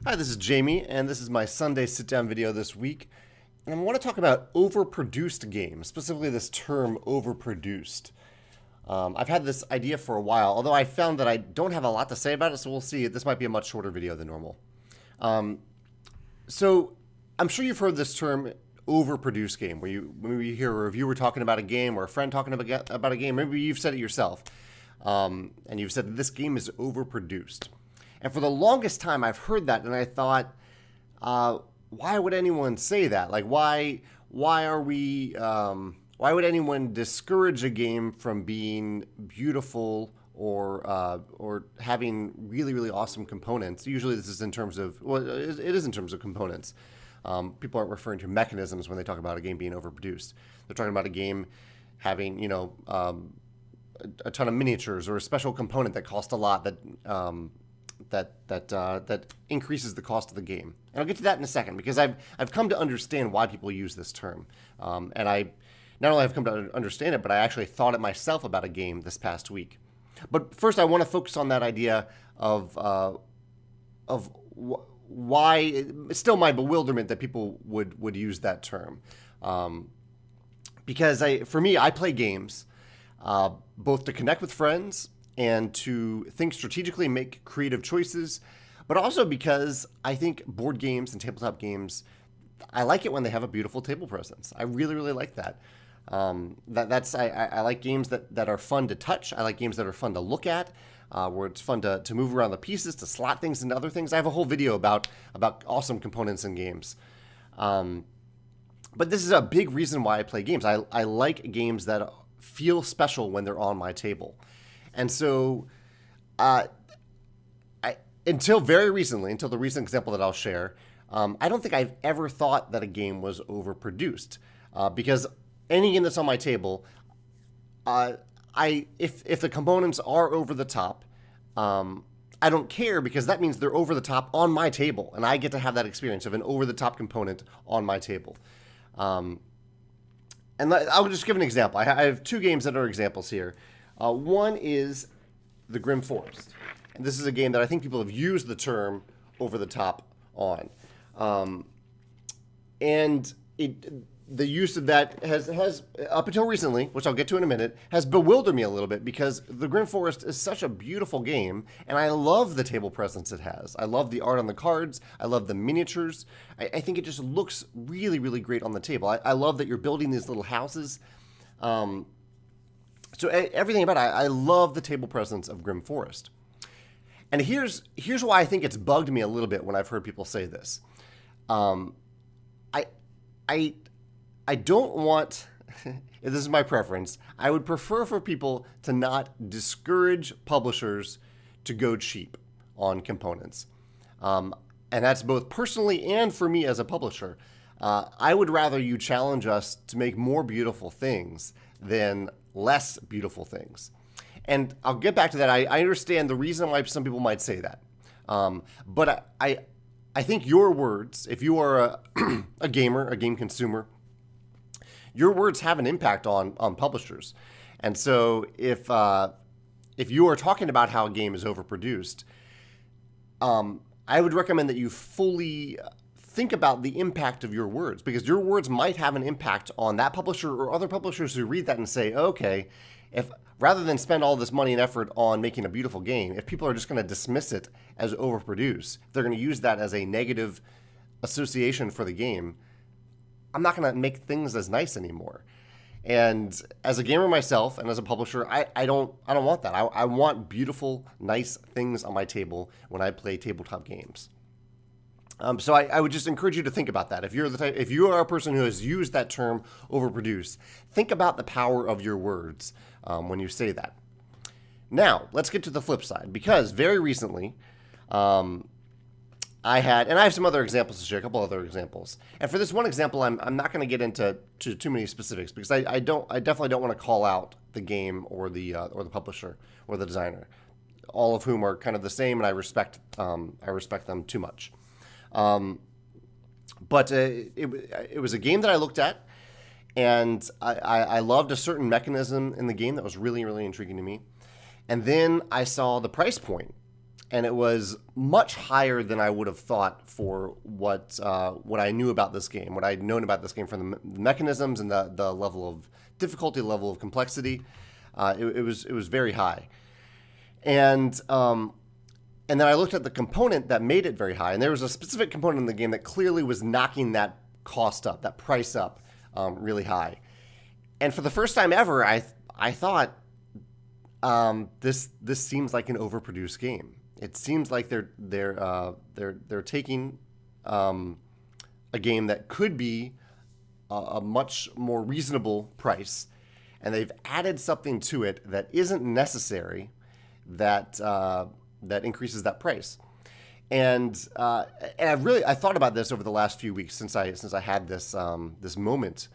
Hi, this is Jamey, and this is my Sunday sit-down video this week. And I want to talk about overproduced games, specifically this term overproduced. I've had this idea for a while, although I found that I don't have a lot to say about it, so we'll see. This might be a much shorter video than normal. So I'm sure you've heard this term overproduced game, where maybe you hear a reviewer talking about a game or a friend talking about a game. Maybe you've said it yourself, and you've said that this game is overproduced. And for the longest time, I've heard that, and I thought, why would anyone say that? Like, why would anyone discourage a game from being beautiful or having really, really awesome components? Usually, this is in terms of, well, it is in terms of components. People aren't referring to mechanisms when they talk about a game being overproduced. They're talking about a game having, a ton of miniatures or a special component that cost a lot that increases the cost of the game. And I'll get to that in a second, because I've come to understand why people use this term. And I not only have come to understand it, but I actually thought it myself about a game this past week. But first, I want to focus on that idea of why it's still my bewilderment that people would use that term. Because for me, I play games both to connect with friends and to think strategically, make creative choices, but also because I think board games and tabletop games, I like it when they have a beautiful table presence. I really, really like that. I like games that are fun to touch. I like games that are fun to look at, where it's fun to move around the pieces, to slot things into other things. I have a whole video about awesome components in games. But this is a big reason why I play games. I like games that feel special when they're on my table. And so, until very recently, until the recent example that I'll share, I don't think I've ever thought that a game was overproduced, because any game that's on my table, if the components are over the top, I don't care, because that means they're over the top on my table, and I get to have that experience of an over the top component on my table. And I'll just give an example. I have two games that are examples here. One is the Grim Forest. And this is a game that I think people have used the term over the top on. The use of that has, up until recently, which I'll get to in a minute, has bewildered me a little bit, because the Grim Forest is such a beautiful game, and I love the table presence it has. I love the art on the cards. I love the miniatures. I think it just looks really, really great on the table. I love that you're building these little houses. So everything about it, I love the table presence of Grim Forest. And here's why I think it's bugged me a little bit when I've heard people say this. I don't want, this is my preference, I would prefer for people to not discourage publishers to go cheap on components. And that's both personally and for me as a publisher. I would rather you challenge us to make more beautiful things than less beautiful things. And I'll get back to that. I understand the reason why some people might say that. But I think your words, if you are a gamer, a game consumer, your words have an impact on publishers. And so if you are talking about how a game is overproduced, I would recommend that you fully think about the impact of your words, because your words might have an impact on that publisher or other publishers who read that and say, okay, if rather than spend all this money and effort on making a beautiful game, if people are just going to dismiss it as overproduced, they're going to use that as a negative association for the game, I'm not going to make things as nice anymore. And as a gamer myself and as a publisher, I don't want that. I want beautiful, nice things on my table when I play tabletop games. So I would just encourage you to think about that. If you are a person who has used that term overproduced, think about the power of your words when you say that. Now, let's get to the flip side, because very recently, I have some other examples to share, a couple other examples. And for this one example, I'm not going to get into too many specifics, because I definitely don't want to call out the game or the publisher or the designer, all of whom are kind of the same, and I respect them too much. But it was a game that I looked at, and I loved a certain mechanism in the game that was really, really intriguing to me. And then I saw the price point, and it was much higher than I would have thought for what I knew about this game, what I'd known about this game from the mechanisms and the level of difficulty, level of complexity. It was very high, and then I looked at the component that made it very high, and there was a specific component in the game that clearly was knocking that cost up, that price up, really high. And for the first time ever, I thought this seems like an overproduced game. It seems like they're taking a game that could be a much more reasonable price, and they've added something to it that isn't necessary, that increases that price. And I thought about this over the last few weeks since I had this moment,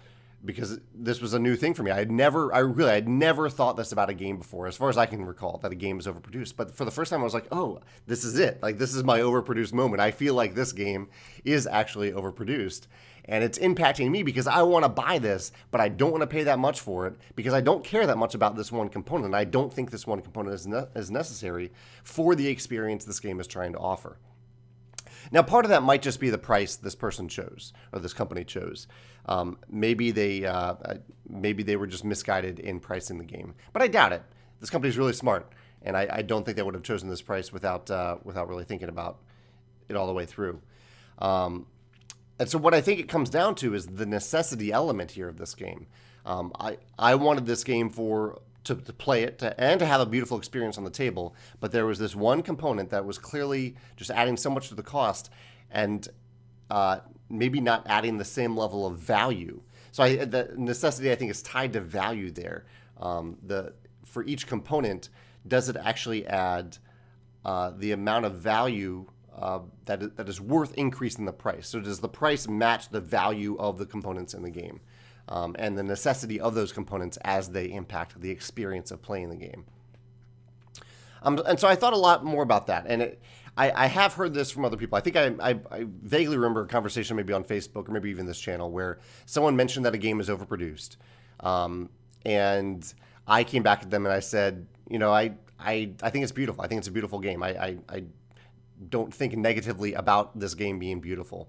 because this was a new thing for me. I'd never thought this about a game before, as far as I can recall, that a game is overproduced. But for the first time, I was like, oh, this is it. Like, this is my overproduced moment. I feel like this game is actually overproduced. And it's impacting me because I want to buy this, but I don't want to pay that much for it because I don't care that much about this one component. I don't think this one component is necessary for the experience this game is trying to offer. Now, part of that might just be the price this person chose, or this company chose. Maybe they were just misguided in pricing the game, but I doubt it. This company is really smart, and I don't think they would have chosen this price without really thinking about it all the way through. And so what I think it comes down to is the necessity element here of this game. I wanted this game to play it and to have a beautiful experience on the table, but there was this one component that was clearly just adding so much to the cost and maybe not adding the same level of value. So the necessity, I think, is tied to value there. For each component, does it actually add the amount of value that is worth increasing the price? So does the price match the value of the components in the game, and the necessity of those components as they impact the experience of playing the game? And so I thought a lot more about that, and I have heard this from other people. I think I vaguely remember a conversation maybe on Facebook or maybe even this channel where someone mentioned that a game is overproduced, and I came back at them and I said, I think it's beautiful. I think it's a beautiful game. I don't think negatively about this game being beautiful.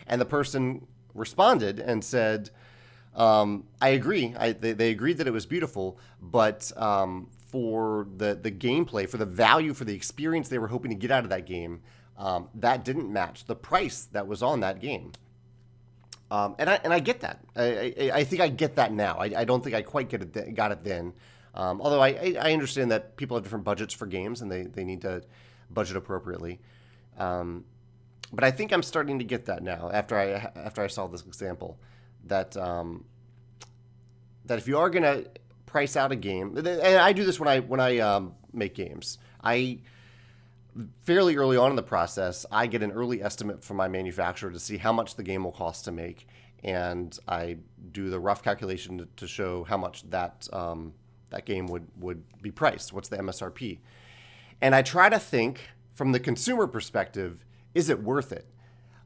And the person responded and said, I agree. They agreed that it was beautiful, but for the gameplay, for the value, for the experience they were hoping to get out of that game, that didn't match the price that was on that game. And I get that. I think I get that now. I don't think I quite got it then. Although I understand that people have different budgets for games and they need to budget appropriately. But I think I'm starting to get that now after I saw this example, that if you are going to price out a game, and I do this when I make games, I fairly early on in the process, I get an early estimate from my manufacturer to see how much the game will cost to make, and I do the rough calculation to show how much that game would be priced. What's the MSRP? And I try to think from the consumer perspective, is it worth it?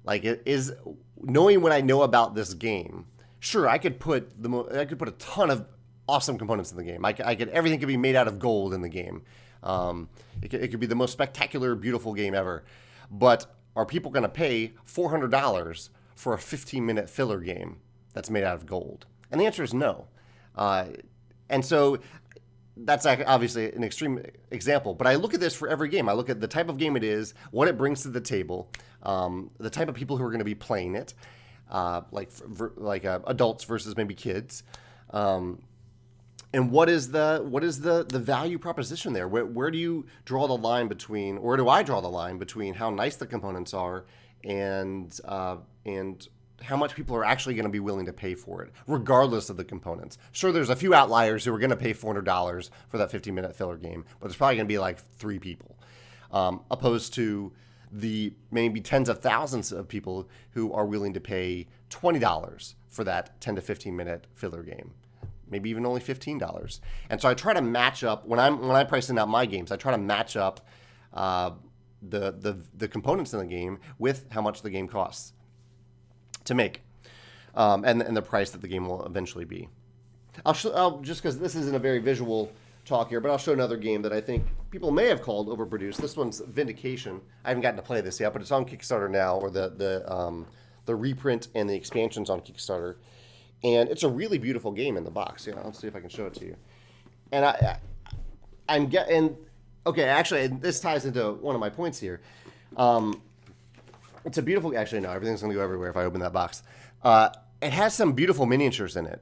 Like, it is, knowing what I know about this game, sure, I could put a ton of awesome components in the game. Everything could be made out of gold in the game. It could be the most spectacular, beautiful game ever. But are people going to pay $400 for a 15-minute filler game that's made out of gold? And the answer is no. And so that's obviously an extreme example, but I look at this for every game. I look at the type of game it is, what it brings to the table, the type of people who are going to be playing it, like adults versus maybe kids, and what is the value proposition there? Where do you draw the line between, or where do I draw the line between how nice the components are and how much people are actually going to be willing to pay for it, regardless of the components? Sure, there's a few outliers who are going to pay $400 for that 15-minute filler game, but there's probably going to be like 3 people, opposed to the maybe tens of thousands of people who are willing to pay $20 for that 10 to 15-minute filler game, maybe even only $15. And so I try to match up, when I'm pricing out my games, I try to match up the components in the game with how much the game costs to make, and the price that the game will eventually be. I'll just because this isn't a very visual talk here, but I'll show another game that I think people may have called Overproduced. This one's Vindication. I haven't gotten to play this yet, but it's on Kickstarter now, or the reprint and the expansions on Kickstarter. And it's a really beautiful game in the box. Yeah, let's see if I can show it to you. And I'm getting, okay, actually, this ties into one of my points here. It's a beautiful, actually, no, everything's going to go everywhere if I open that box. It has some beautiful miniatures in it.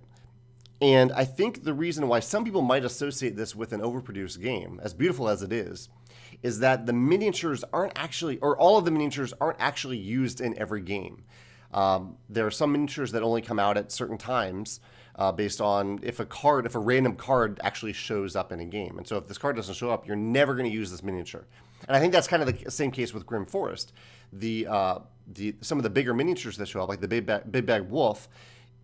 And I think the reason why some people might associate this with an overproduced game, as beautiful as it is that the miniatures aren't actually, or all of the miniatures aren't actually used in every game. There are some miniatures that only come out at certain times based on if a random card actually shows up in a game. And so if this card doesn't show up, you're never going to use this miniature. And I think that's kind of the same case with Grim Forest. Some of the bigger miniatures that show up, like the Big Bag Wolf,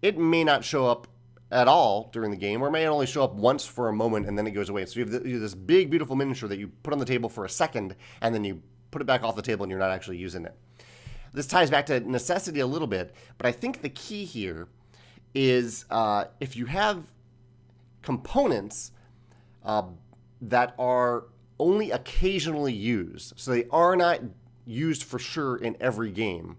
it may not show up at all during the game, or it may only show up once for a moment and then it goes away. So you have this big, beautiful miniature that you put on the table for a second and then you put it back off the table and you're not actually using it. This ties back to necessity a little bit, but I think the key here is if you have components that are only occasionally used, so they are not used for sure in every game,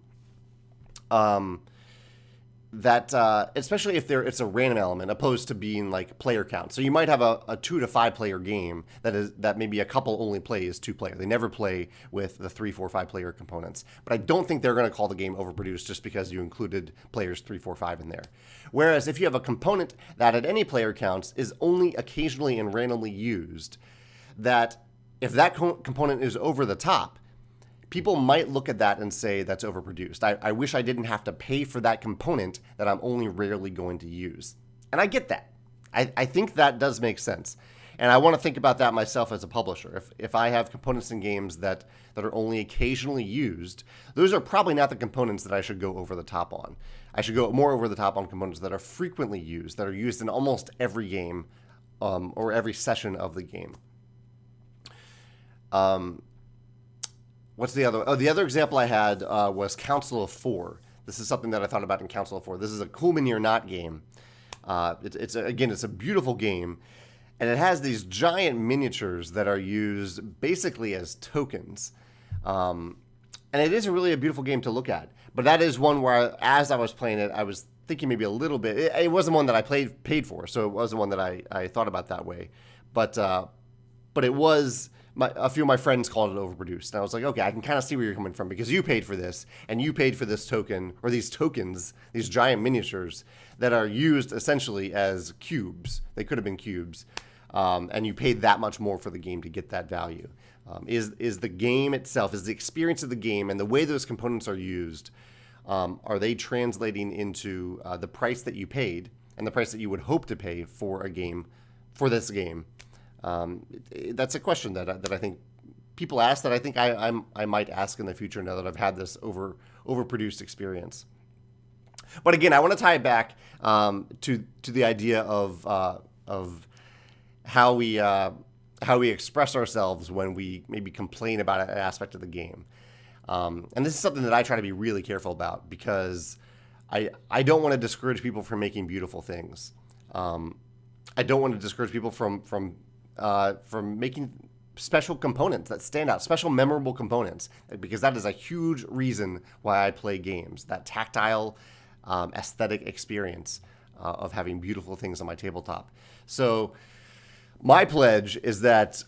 especially if it's a random element opposed to being like player count. So you might have a 2 to 5 player game that maybe a couple only plays 2 player. They never play with the 3, 4, 5 player components. But I don't think they're going to call the game overproduced just because you included players 3, 4, 5 in there. Whereas if you have a component that at any player counts is only occasionally and randomly used, that if that component is over the top, people might look at that and say that's overproduced. I wish I didn't have to pay for that component that I'm only rarely going to use. And I get that. I think that does make sense. And I want to think about that myself as a publisher. If I have components in games that are only occasionally used, those are probably not the components that I should go over the top on. I should go more over the top on components that are frequently used, that are used in almost every game or every session of the game. What's the other? Oh, the other example I had was Council of 4. This is something that I thought about in Council of 4. This is a Cool Mini or Not game. It's a beautiful game, and it has these giant miniatures that are used basically as tokens. And it is really a beautiful game to look at. But that is one where, as I was playing it, I was thinking maybe a little bit. It wasn't one that I paid for, so it wasn't one that I thought about that way. But it was. A few of my friends called it overproduced. And I was like, okay, I can kind of see where you're coming from because you paid for this and you paid for this token or these tokens, these giant miniatures that are used essentially as cubes. They could have been cubes. And you paid that much more for the game to get that value. Is the game itself, is the experience of the game and the way those components are used, are they translating into the price that you paid and the price that you would hope to pay for this game? That's a question that I think people ask that I think I might ask in the future now that I've had this overproduced experience. But again, I want to tie it back to the idea of how we express ourselves when we maybe complain about an aspect of the game. And this is something that I try to be really careful about because I don't want to discourage people from making beautiful things. I don't want to discourage people from making special components that stand out, special memorable components, because that is a huge reason why I play games, that tactile, aesthetic experience of having beautiful things on my tabletop. So my pledge is that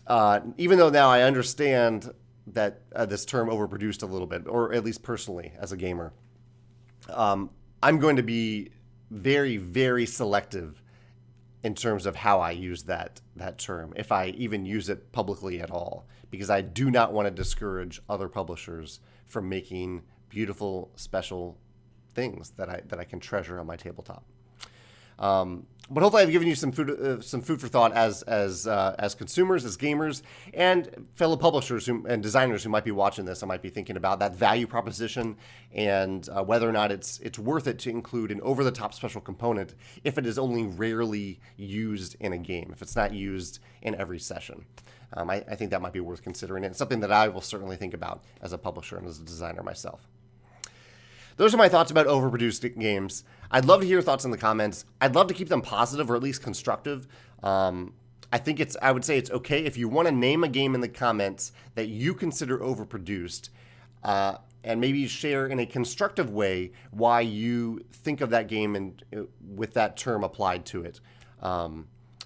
even though now I understand that this term overproduced a little bit, or at least personally as a gamer, I'm going to be very, very selective in terms of how I use that term, if I even use it publicly at all, because I do not want to discourage other publishers from making beautiful, special things that I can treasure on my tabletop. But hopefully I've given you some food for thought as consumers, as gamers, and fellow publishers and designers who might be watching this. I might be thinking about that value proposition and whether or not it's worth it to include an over-the-top special component if it is only rarely used in a game, if it's not used in every session. I think that might be worth considering. It's something that I will certainly think about as a publisher and as a designer myself. Those are my thoughts about overproduced games. I'd love to hear your thoughts in the comments. I'd love to keep them positive or at least constructive. I would say it's okay if you want to name a game in the comments that you consider overproduced, and maybe share in a constructive way why you think of that game and with that term applied to it.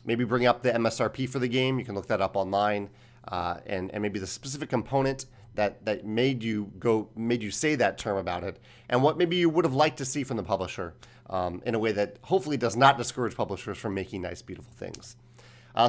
Maybe bring up the MSRP for the game. You can look that up online, and maybe the specific component that made you say that term about it, and what maybe you would have liked to see from the publisher, in a way that hopefully does not discourage publishers from making nice, beautiful things.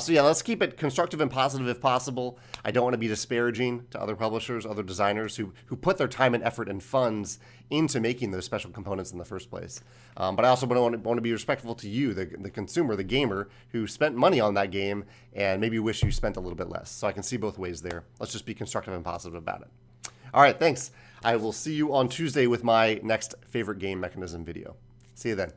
So yeah, let's keep it constructive and positive if possible. I don't want to be disparaging to other publishers, other designers who put their time and effort and funds into making those special components in the first place. But I also want to be respectful to you, the consumer, the gamer, who spent money on that game and maybe wish you spent a little bit less. So I can see both ways there. Let's just be constructive and positive about it. All right, thanks. I will see you on Tuesday with my next favorite game mechanism video. See you then.